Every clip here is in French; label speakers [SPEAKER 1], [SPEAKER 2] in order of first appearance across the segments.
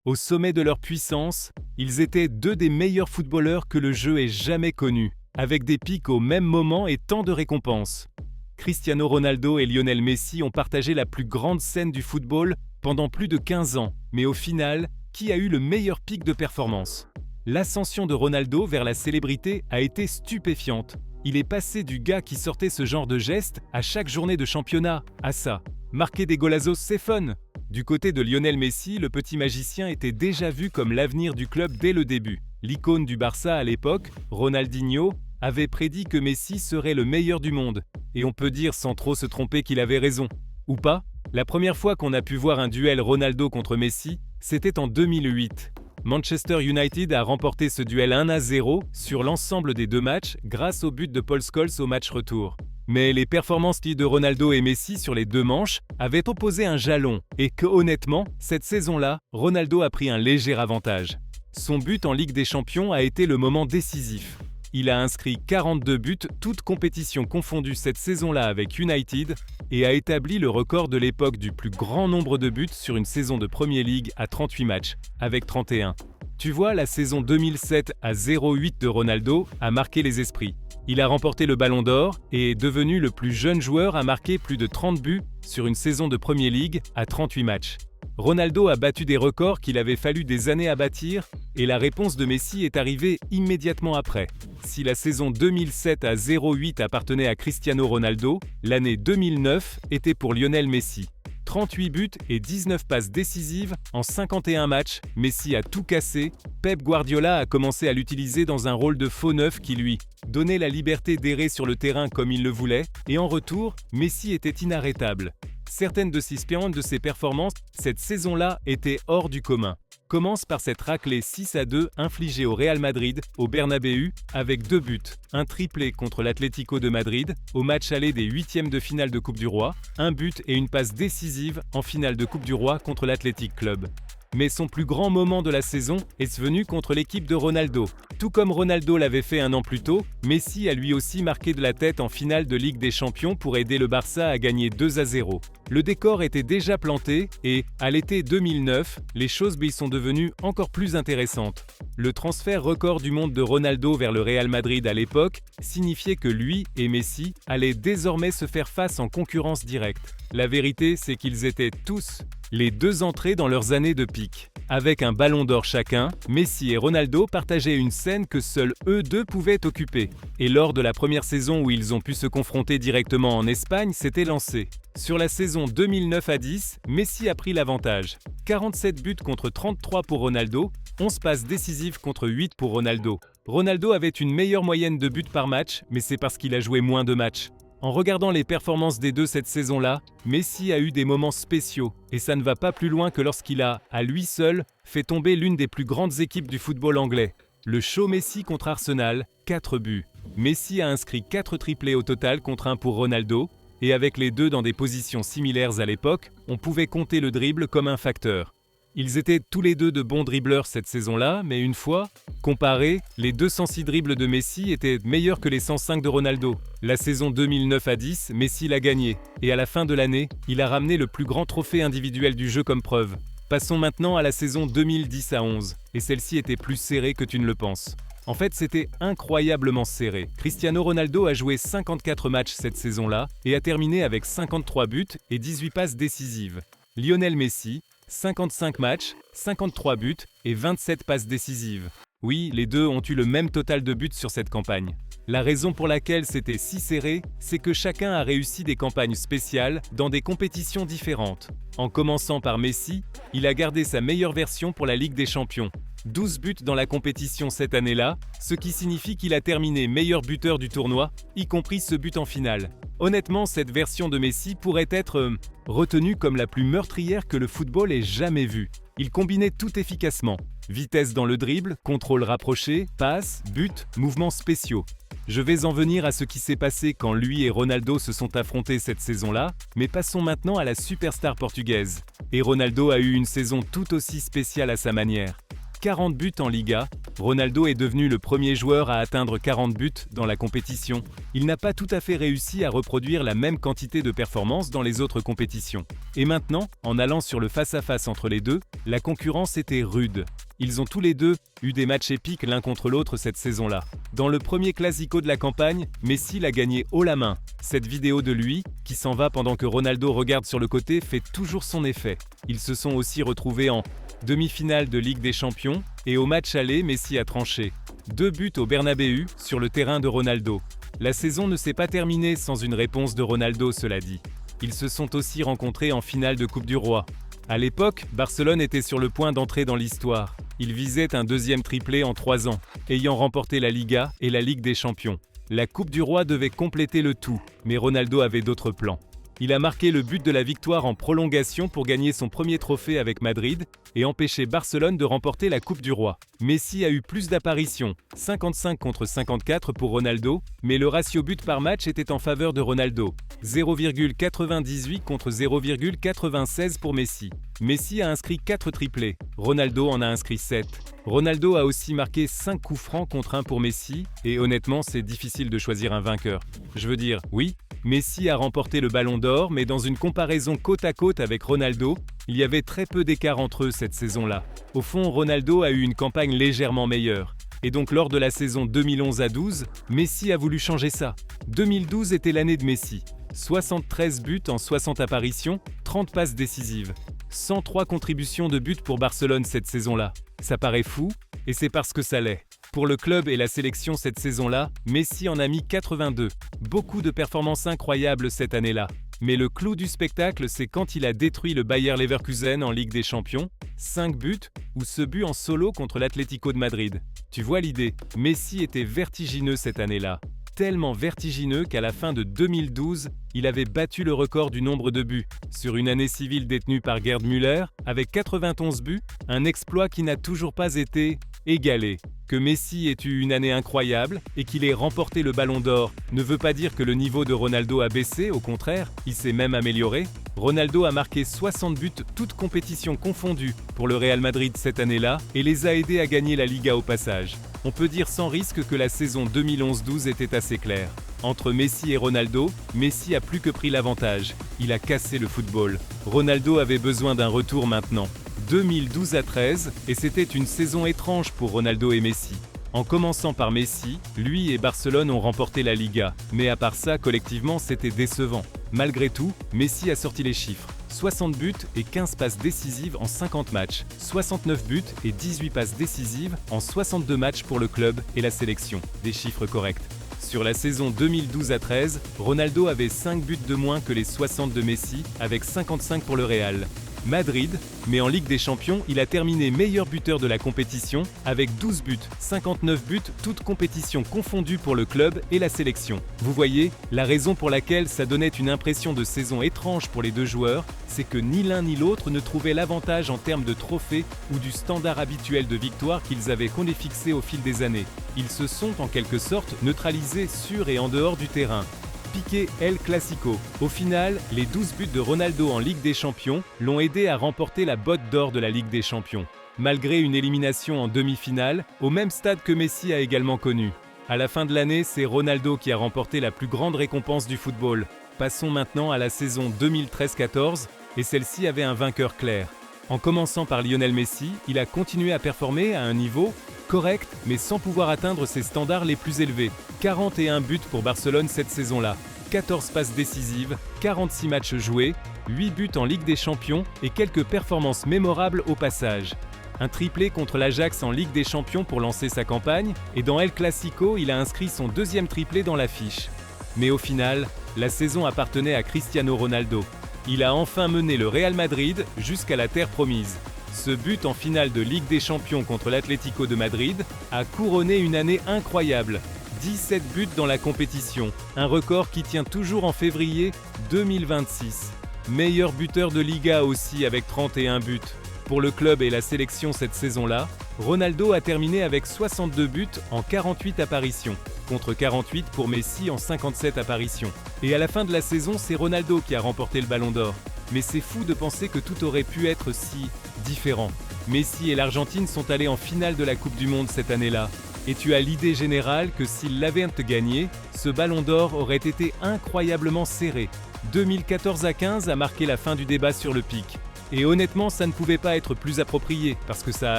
[SPEAKER 1] Au sommet de leur puissance, ils étaient deux des meilleurs footballeurs que le jeu ait jamais connus, avec des pics au même moment et tant de récompenses. Cristiano Ronaldo et Lionel Messi ont partagé la plus grande scène du football pendant plus de 15 ans, mais au final, qui a eu le meilleur pic de performance? L'ascension de Ronaldo vers la célébrité a été stupéfiante. Il est passé du gars qui sortait ce genre de gestes à chaque journée de championnat à ça. Marquer des golazos, c'est fun. Du côté de Lionel Messi, le petit magicien était déjà vu comme l'avenir du club dès le début. L'icône du Barça à l'époque, Ronaldinho, avait prédit que Messi serait le meilleur du monde. Et on peut dire sans trop se tromper qu'il avait raison. Ou pas? La première fois qu'on a pu voir un duel Ronaldo contre Messi, c'était en 2008. Manchester United a remporté ce duel 1-0 sur l'ensemble des deux matchs grâce au but de Paul Scholes au match retour. Mais les performances de Ronaldo et Messi sur les deux manches avaient opposé un jalon et que honnêtement, cette saison-là, Ronaldo a pris un léger avantage. Son but en Ligue des Champions a été le moment décisif. Il a inscrit 42 buts, toutes compétitions confondues cette saison-là avec United, et a établi le record de l'époque du plus grand nombre de buts sur une saison de Premier League à 38 matchs, avec 31. Tu vois, la saison 2007 à 0,8 de Ronaldo a marqué les esprits. Il a remporté le Ballon d'Or et est devenu le plus jeune joueur à marquer plus de 30 buts sur une saison de Premier League à 38 matchs. Ronaldo a battu des records qu'il avait fallu des années à bâtir et la réponse de Messi est arrivée immédiatement après. Si la saison 2007 à 0,8 appartenait à Cristiano Ronaldo, l'année 2009 était pour Lionel Messi. 38 buts et 19 passes décisives en 51 matchs, Messi a tout cassé. Pep Guardiola a commencé à l'utiliser dans un rôle de faux neuf qui lui donnait la liberté d'errer sur le terrain comme il le voulait, et en retour, Messi était inarrêtable. Certaines de ses performances, cette saison-là, étaient hors du commun. Commence par cette raclée 6-2 infligée au Real Madrid, au Bernabéu, avec 2 buts. Un triplé contre l'Atlético de Madrid, au match aller des huitièmes de finale de Coupe du Roi, un but et une passe décisive en finale de Coupe du Roi contre l'Athletic Club. Mais son plus grand moment de la saison est venu contre l'équipe de Ronaldo. Tout comme Ronaldo l'avait fait un an plus tôt, Messi a lui aussi marqué de la tête en finale de Ligue des Champions pour aider le Barça à gagner 2-0. Le décor était déjà planté et, à l'été 2009, les choses y sont devenues encore plus intéressantes. Le transfert record du monde de Ronaldo vers le Real Madrid à l'époque signifiait que lui et Messi allaient désormais se faire face en concurrence directe. La vérité, c'est qu'ils étaient tous les deux entrés dans leurs années de pic. Avec un ballon d'or chacun, Messi et Ronaldo partageaient une scène que seuls eux deux pouvaient occuper. Et lors de la première saison où ils ont pu se confronter directement en Espagne, c'était lancé. Sur la saison 2009 à 10, Messi a pris l'avantage. 47 buts contre 33 pour Ronaldo, 11 passes décisives contre 8 pour Ronaldo. Ronaldo avait une meilleure moyenne de buts par match, mais c'est parce qu'il a joué moins de matchs. En regardant les performances des deux cette saison-là, Messi a eu des moments spéciaux, et ça ne va pas plus loin que lorsqu'il a, à lui seul, fait tomber l'une des plus grandes équipes du football anglais. Le show Messi contre Arsenal, 4 buts. Messi a inscrit 4 triplés au total contre 1 pour Ronaldo, et avec les deux dans des positions similaires à l'époque, on pouvait compter le dribble comme un facteur. Ils étaient tous les deux de bons dribbleurs cette saison-là, mais une fois, comparés, les 206 dribbles de Messi étaient meilleurs que les 105 de Ronaldo. La saison 2009 à 10, Messi l'a gagné, et à la fin de l'année, il a ramené le plus grand trophée individuel du jeu comme preuve. Passons maintenant à la saison 2010 à 11, et celle-ci était plus serrée que tu ne le penses. En fait, c'était incroyablement serré. Cristiano Ronaldo a joué 54 matchs cette saison-là, et a terminé avec 53 buts et 18 passes décisives. Lionel Messi, 55 matchs, 53 buts et 27 passes décisives. Oui, les deux ont eu le même total de buts sur cette campagne. La raison pour laquelle c'était si serré, c'est que chacun a réussi des campagnes spéciales dans des compétitions différentes. En commençant par Messi, il a gardé sa meilleure version pour la Ligue des Champions. 12 buts dans la compétition cette année-là, ce qui signifie qu'il a terminé meilleur buteur du tournoi, y compris ce but en finale. Honnêtement, cette version de Messi pourrait être retenue comme la plus meurtrière que le football ait jamais vue. Il combinait tout efficacement. Vitesse dans le dribble, contrôle rapproché, passes, buts, mouvements spéciaux. Je vais en venir à ce qui s'est passé quand lui et Ronaldo se sont affrontés cette saison-là, mais passons maintenant à la superstar portugaise. Et Ronaldo a eu une saison tout aussi spéciale à sa manière. 40 buts en Liga, Ronaldo est devenu le premier joueur à atteindre 40 buts dans la compétition. Il n'a pas tout à fait réussi à reproduire la même quantité de performances dans les autres compétitions. Et maintenant, en allant sur le face-à-face entre les deux, la concurrence était rude. Ils ont tous les deux eu des matchs épiques l'un contre l'autre cette saison-là. Dans le premier Classico de la campagne, Messi l'a gagné haut la main. Cette vidéo de lui, qui s'en va pendant que Ronaldo regarde sur le côté, fait toujours son effet. Ils se sont aussi retrouvés en demi-finale de Ligue des Champions et au match aller, Messi a tranché. 2 buts au Bernabéu sur le terrain de Ronaldo. La saison ne s'est pas terminée sans une réponse de Ronaldo, cela dit. Ils se sont aussi rencontrés en finale de Coupe du Roi. À l'époque, Barcelone était sur le point d'entrer dans l'histoire. Il visait un deuxième triplé en 3 ans, ayant remporté la Liga et la Ligue des Champions. La Coupe du Roi devait compléter le tout, mais Ronaldo avait d'autres plans. Il a marqué le but de la victoire en prolongation pour gagner son premier trophée avec Madrid et empêcher Barcelone de remporter la Coupe du Roi. Messi a eu plus d'apparitions, 55 contre 54 pour Ronaldo, mais le ratio but par match était en faveur de Ronaldo, 0,98 contre 0,96 pour Messi. Messi a inscrit 4 triplés, Ronaldo en a inscrit 7. Ronaldo a aussi marqué 5 coups francs contre 1 pour Messi, et honnêtement c'est difficile de choisir un vainqueur. Je veux dire, oui, Messi a remporté le Ballon d'Or, mais dans une comparaison côte à côte avec Ronaldo, il y avait très peu d'écart entre eux cette saison-là. Au fond, Ronaldo a eu une campagne légèrement meilleure. Et donc lors de la saison 2011 à 12, Messi a voulu changer ça. 2012 était l'année de Messi. 73 buts en 60 apparitions, 30 passes décisives. 103 contributions de buts pour Barcelone cette saison-là. Ça paraît fou, et c'est parce que ça l'est. Pour le club et la sélection cette saison-là, Messi en a mis 82. Beaucoup de performances incroyables cette année-là. Mais le clou du spectacle, c'est quand il a détruit le Bayer Leverkusen en Ligue des Champions, 5 buts, ou ce but en solo contre l'Atlético de Madrid. Tu vois l'idée, Messi était vertigineux cette année-là. Tellement vertigineux qu'à la fin de 2012, il avait battu le record du nombre de buts, sur une année civile détenue par Gerd Müller, avec 91 buts, un exploit qui n'a toujours pas été égalé. Que Messi ait eu une année incroyable et qu'il ait remporté le Ballon d'Or ne veut pas dire que le niveau de Ronaldo a baissé, au contraire, il s'est même amélioré. Ronaldo a marqué 60 buts, toutes compétitions confondues, pour le Real Madrid cette année-là et les a aidés à gagner la Liga au passage. On peut dire sans risque que la saison 2011-12 était assez claire. Entre Messi et Ronaldo, Messi a plus que pris l'avantage. Il a cassé le football. Ronaldo avait besoin d'un retour maintenant. 2012 à 13, et c'était une saison étrange pour Ronaldo et Messi. En commençant par Messi, lui et Barcelone ont remporté la Liga, mais à part ça, collectivement, c'était décevant. Malgré tout, Messi a sorti les chiffres. 60 buts et 15 passes décisives en 50 matchs, 69 buts et 18 passes décisives en 62 matchs pour le club et la sélection. Des chiffres corrects. Sur la saison 2012 à 13, Ronaldo avait 5 buts de moins que les 60 de Messi, avec 55 pour le Real Madrid, mais en Ligue des Champions, il a terminé meilleur buteur de la compétition avec 12 buts, 59 buts, toutes compétitions confondues pour le club et la sélection. Vous voyez, la raison pour laquelle ça donnait une impression de saison étrange pour les deux joueurs, c'est que ni l'un ni l'autre ne trouvait l'avantage en termes de trophées ou du standard habituel de victoire qu'ils avaient fixé au fil des années. Ils se sont en quelque sorte neutralisés sur et en dehors du terrain. Piqué El Clasico. Au final, les 12 buts de Ronaldo en Ligue des Champions l'ont aidé à remporter la botte d'or de la Ligue des Champions, malgré une élimination en demi-finale, au même stade que Messi a également connu. À la fin de l'année, c'est Ronaldo qui a remporté la plus grande récompense du football. Passons maintenant à la saison 2013-14, et celle-ci avait un vainqueur clair. En commençant par Lionel Messi, il a continué à performer à un niveau correct, mais sans pouvoir atteindre ses standards les plus élevés. 41 buts pour Barcelone cette saison-là, 14 passes décisives, 46 matchs joués, 8 buts en Ligue des Champions et quelques performances mémorables au passage. Un triplé contre l'Ajax en Ligue des Champions pour lancer sa campagne, et dans El Clasico, il a inscrit son deuxième triplé dans l'affiche. Mais au final, la saison appartenait à Cristiano Ronaldo. Il a enfin mené le Real Madrid jusqu'à la terre promise. Ce but en finale de Ligue des Champions contre l'Atlético de Madrid a couronné une année incroyable. 17 buts dans la compétition, un record qui tient toujours en février 2026. Meilleur buteur de Liga aussi avec 31 buts. Pour le club et la sélection cette saison-là, Ronaldo a terminé avec 62 buts en 48 apparitions, contre 48 pour Messi en 57 apparitions. Et à la fin de la saison, c'est Ronaldo qui a remporté le Ballon d'Or. Mais c'est fou de penser que tout aurait pu être si différent. Messi et l'Argentine sont allés en finale de la Coupe du Monde cette année-là. Et tu as l'idée générale que s'ils l'avaient gagné, ce ballon d'or aurait été incroyablement serré. 2014 à 15 a marqué la fin du débat sur le pic. Et honnêtement, ça ne pouvait pas être plus approprié, parce que ça a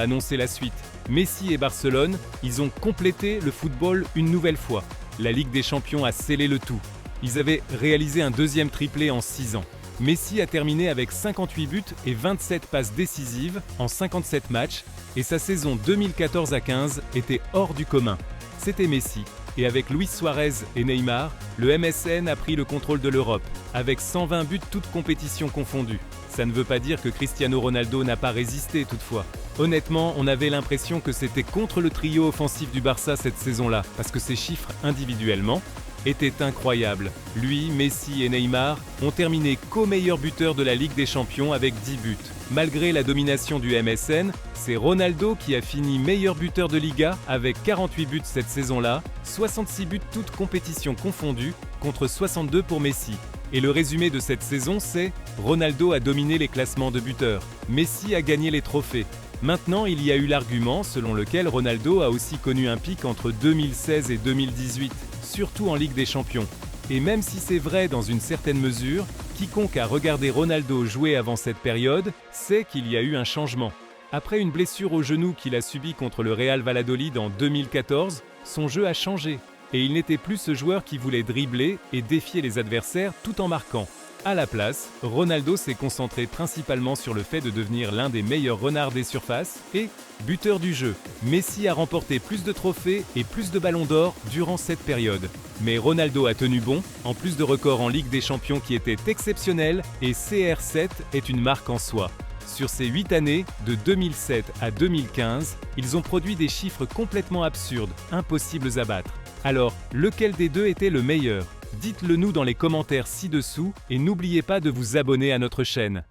[SPEAKER 1] annoncé la suite. Messi et Barcelone, ils ont complété le football une nouvelle fois. La Ligue des Champions a scellé le tout. Ils avaient réalisé un deuxième triplé en 6 ans. Messi a terminé avec 58 buts et 27 passes décisives en 57 matchs, et sa saison 2014 à 15 était hors du commun. C'était Messi. Et avec Luis Suarez et Neymar, le MSN a pris le contrôle de l'Europe, avec 120 buts toutes compétitions confondues. Ça ne veut pas dire que Cristiano Ronaldo n'a pas résisté toutefois. Honnêtement, on avait l'impression que c'était contre le trio offensif du Barça cette saison-là, parce que ses chiffres individuellement étaient incroyables. Lui, Messi et Neymar ont terminé co-meilleurs buteurs de la Ligue des Champions avec 10 buts. Malgré la domination du MSN, c'est Ronaldo qui a fini meilleur buteur de Liga avec 48 buts cette saison-là, 66 buts toutes compétitions confondues contre 62 pour Messi. Et le résumé de cette saison, c'est Ronaldo a dominé les classements de buteurs, Messi a gagné les trophées. Maintenant, il y a eu l'argument selon lequel Ronaldo a aussi connu un pic entre 2016 et 2018, surtout en Ligue des Champions. Et même si c'est vrai dans une certaine mesure, quiconque a regardé Ronaldo jouer avant cette période sait qu'il y a eu un changement. Après une blessure au genou qu'il a subie contre le Real Valladolid en 2014, son jeu a changé. Et il n'était plus ce joueur qui voulait dribbler et défier les adversaires tout en marquant. À la place, Ronaldo s'est concentré principalement sur le fait de devenir l'un des meilleurs renards des surfaces et buteur du jeu. Messi a remporté plus de trophées et plus de ballons d'or durant cette période. Mais Ronaldo a tenu bon, en plus de records en Ligue des Champions qui étaient exceptionnels, et CR7 est une marque en soi. Sur ces 8 années, de 2007 à 2015, ils ont produit des chiffres complètement absurdes, impossibles à battre. Alors, lequel des deux était le meilleur ? Dites-le nous dans les commentaires ci-dessous et n'oubliez pas de vous abonner à notre chaîne.